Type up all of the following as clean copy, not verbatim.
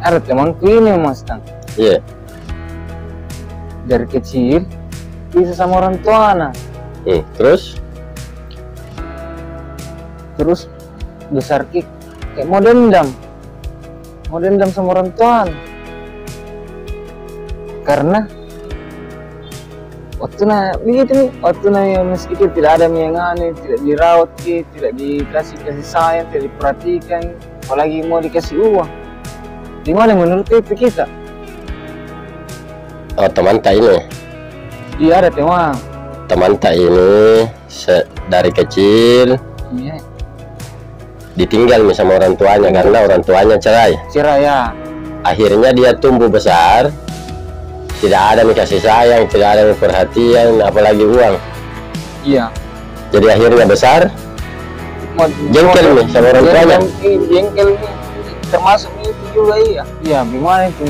Ada temanku ini Mas Tang. Iya. Dari kecil bisa sama orang tua anak. Terus besar kayak mau dendam sama orang tua anak. Karena waktu yang masih kecil tidak ada yang aneh, tidak dirawat, tidak dikasih kasih sayang, tidak diperhatikan, apalagi mau dikasih uang. Di mana menurut itu kita? oh, teman tak ini. Iya, ada teman. Teman tak ini dari kecil Iya. ditinggal nih sama orang tuanya karena orang tuanya cerai. Cerai ya. Akhirnya dia tumbuh besar, tidak ada nih kasih sayang, tidak ada nih perhatian, apalagi uang. Iya. Jadi akhirnya besar jengkel nih sama orang tuanya. Jengkel nih, termasuk itu juga iya. Iya, gimana itu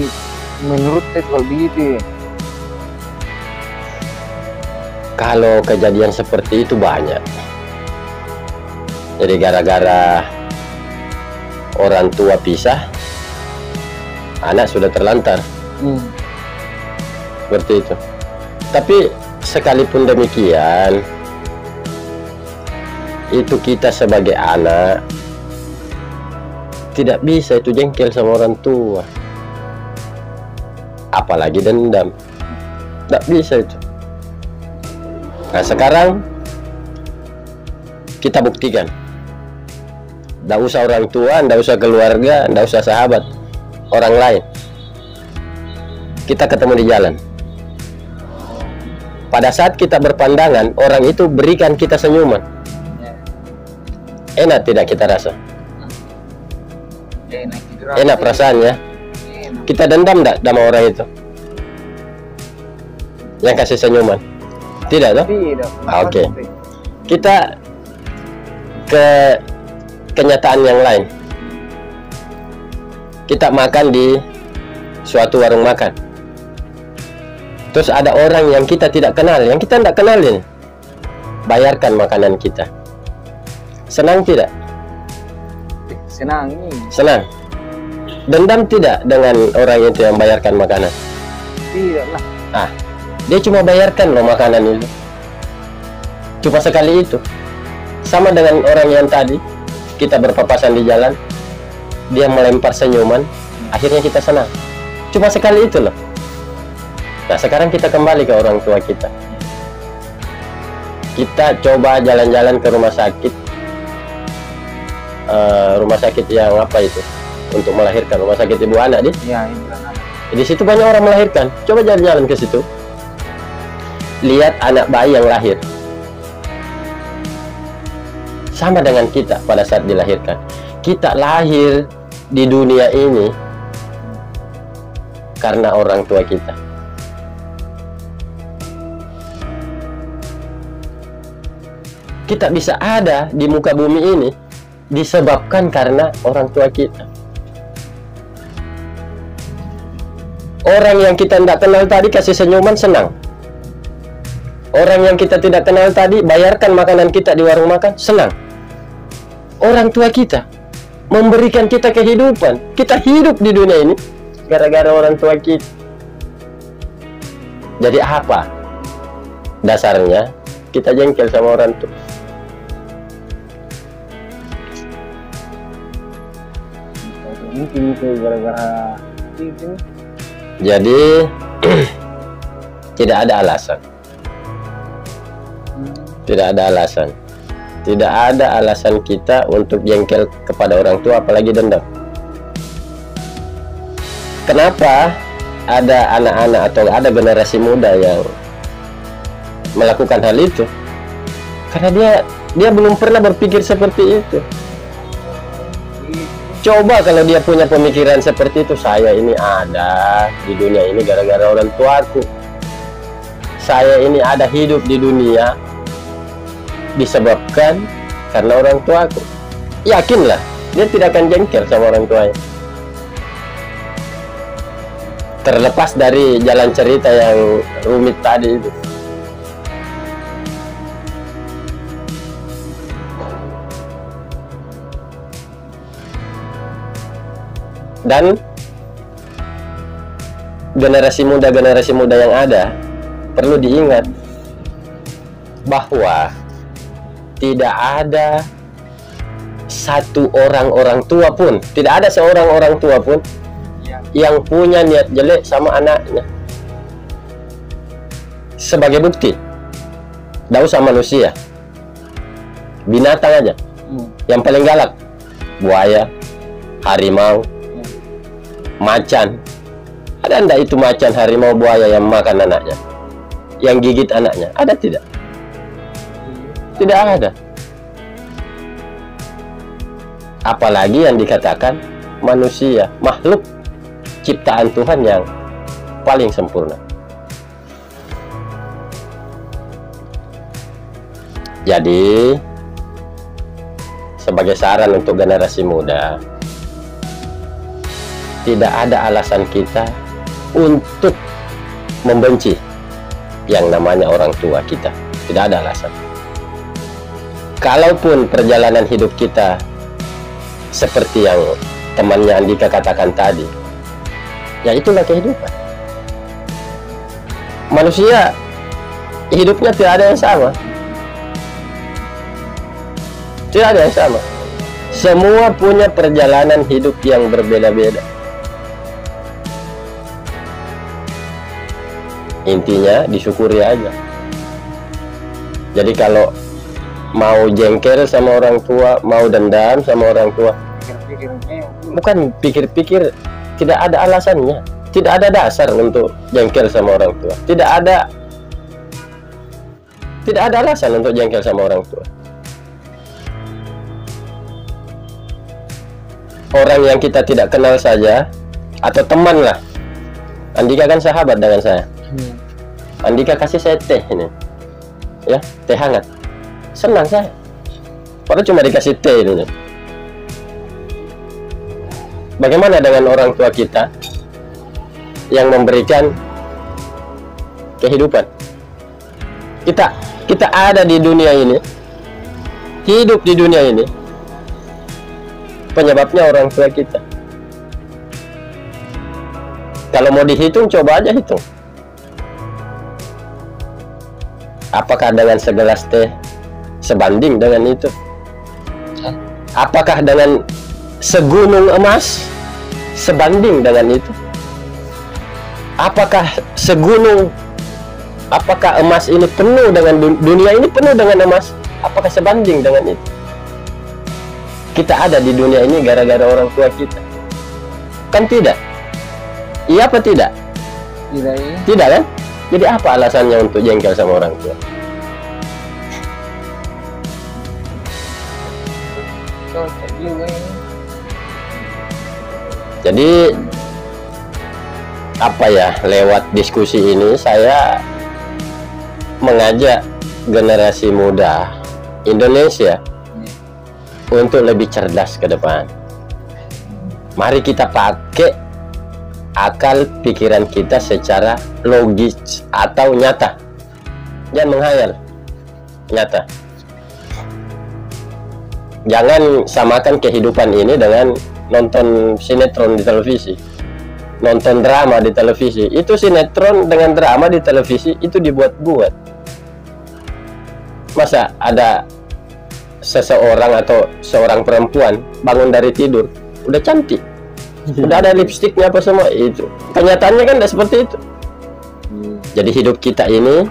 menurut saya kalau begitu ya? Kalau kejadian seperti itu banyak. Jadi gara-gara orang tua pisah, anak sudah terlantar. Seperti itu. Tapi sekalipun demikian, itu kita sebagai anak tidak bisa itu jengkel sama orang tua, apalagi dendam. Tidak bisa itu. Nah sekarang kita buktikan. Tidak usah orang tua, tidak usah keluarga, tidak usah sahabat, orang lain. Kita ketemu di jalan. Pada saat kita berpandangan, orang itu berikan kita senyuman. Enak tidak kita rasa? Enak perasaannya. Kita dendam tidak sama orang itu yang kasih senyuman? Tidak toh? Tidak. Oke. Kita ke kenyataan yang lain. Kita makan di suatu warung makan. Terus ada orang yang kita tidak kenal, yang kita tidak kenalin, bayarkan makanan kita. Senang tidak? Senang. Senang. Dendam tidak dengan orang itu yang bayarkan makanan? Tidak lah. Dia cuma bayarkan loh makanan itu. Cuma sekali itu. Sama dengan orang yang tadi kita berpapasan di jalan, dia melempar senyuman, akhirnya kita senang. Cuma sekali itu loh. Nah sekarang kita kembali ke orang tua kita. Kita coba jalan-jalan ke rumah sakit. Rumah sakit yang apa itu? Untuk melahirkan, rumah sakit ibu anak di? Iya, ibu anak. Di situ banyak orang melahirkan. Coba jalan-jalan ke situ. Lihat anak bayi yang lahir. Sama dengan kita pada saat dilahirkan. Kita lahir di dunia ini karena orang tua kita. Kita bisa ada di muka bumi ini disebabkan karena orang tua kita. Orang yang kita tidak kenal tadi kasih senyuman, senang. Orang yang kita tidak kenal tadi bayarkan makanan kita di warung makan, senang. Orang tua kita memberikan kita kehidupan. Kita hidup di dunia ini gara-gara orang tua kita. Jadi apa dasarnya kita jengkel sama orang tua? Mungkin itu gara-gara itu. Jadi tidak ada alasan. Tidak ada alasan. Tidak ada alasan kita untuk jengkel kepada orang tua, apalagi dendam. Kenapa ada anak-anak atau ada generasi muda yang melakukan hal itu? Karena dia belum pernah berpikir seperti itu. Coba kalau dia punya pemikiran seperti itu, saya ini ada di dunia ini gara-gara orang tuaku. Saya ini ada hidup di dunia disebabkan karena orang tuaku. Yakinlah, dia tidak akan jengkel sama orang tuanya. Terlepas dari jalan cerita yang rumit tadi itu. Dan generasi muda yang ada perlu diingat bahwa tidak ada satu orang tua pun, tidak ada seorang orang tua pun yang punya niat jelek sama anaknya. Sebagai bukti, tidak usah manusia, binatang aja yang paling galak, buaya, harimau, macan. Ada enggak itu macan, harimau, buaya yang makan anaknya, yang gigit anaknya? Ada tidak? Tidak ada. Apalagi yang dikatakan manusia, makhluk ciptaan Tuhan yang paling sempurna. Jadi, sebagai saran untuk generasi muda, tidak ada alasan kita untuk membenci yang namanya orang tua kita. Tidak ada alasan. Kalaupun perjalanan hidup kita seperti yang temannya Andika katakan tadi, ya itulah kehidupan. Manusia hidupnya tidak ada yang sama. Tidak ada yang sama. Semua punya perjalanan hidup yang berbeda-beda. Intinya disyukuri aja. Jadi kalau mau jengkel sama orang tua, mau dendam sama orang tua, bukan pikir-pikir, tidak ada alasannya, tidak ada dasar untuk jengkel sama orang tua, tidak ada alasan untuk jengkel sama orang tua. Orang yang kita tidak kenal saja, atau teman lah. Andika kan sahabat dengan saya. Andika kasih saya teh ini, ya, teh hangat. Senang saya. Padahal cuma dikasih teh ini. Bagaimana dengan orang tua kita yang memberikan kehidupan? Kita ada di dunia ini, hidup di dunia ini, penyebabnya orang tua kita. Kalau mau dihitung, coba aja hitung. Apakah dengan segelas teh sebanding dengan itu? Apakah dengan segunung emas sebanding dengan itu? Apakah emas ini penuh dengan dunia ini penuh dengan emas? Apakah sebanding dengan itu? Kita ada di dunia ini gara-gara orang tua kita. Kan tidak? Iya apa tidak? Tidak, ya. Tidak kan? Jadi apa alasannya untuk jengkel sama orang tua? Jadi apa ya, lewat diskusi ini saya mengajak generasi muda Indonesia untuk lebih cerdas ke depan. Mari kita pakai akal pikiran kita secara logis atau nyata. Jangan menghayal, nyata. Jangan samakan kehidupan ini dengan nonton sinetron di televisi, nonton drama di televisi. Itu sinetron dengan drama di televisi itu dibuat-buat. Masa ada seseorang atau seorang perempuan bangun dari tidur udah cantik, udah ada lipstiknya apa semua, itu kenyataannya kan tidak seperti itu. Jadi hidup kita ini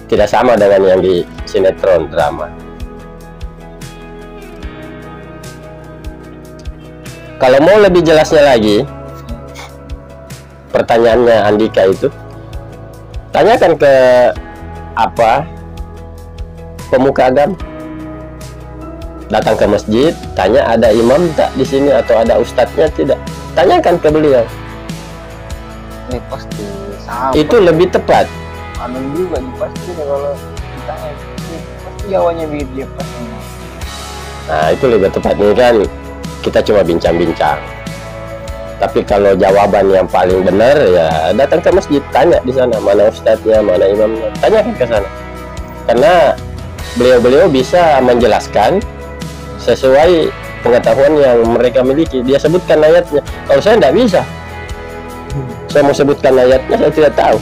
tidak sama dengan yang di sinetron drama. Kalau mau lebih jelasnya lagi, pertanyaannya Andika itu, tanyakan ke pemuka agama. Datang ke masjid, tanya ada imam tak di sini atau ada ustadznya tidak. Tanyakan ke beliau. Ini pasti sama. Itu lebih tepat. Anu juga pasti kalau ditanya pasti jawabannya dia pasti. Nah itu lebih tepat nih kan. Kita cuma bincang-bincang. Tapi kalau jawaban yang paling benar ya datang ke masjid, tanya di sana mana ustadznya, mana imamnya, tanyakan ke sana. Karena beliau-beliau bisa menjelaskan sesuai pengetahuan yang mereka miliki. Dia sebutkan ayatnya. Kalau saya tidak bisa. Saya mau sebutkan ayatnya, saya tidak tahu.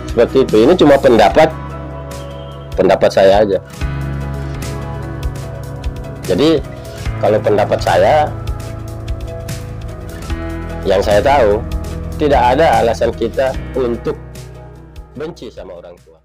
Seperti itu. Ini cuma pendapat saya aja. Jadi kalau pendapat saya, yang saya tahu, tidak ada alasan kita untuk benci sama orang tua.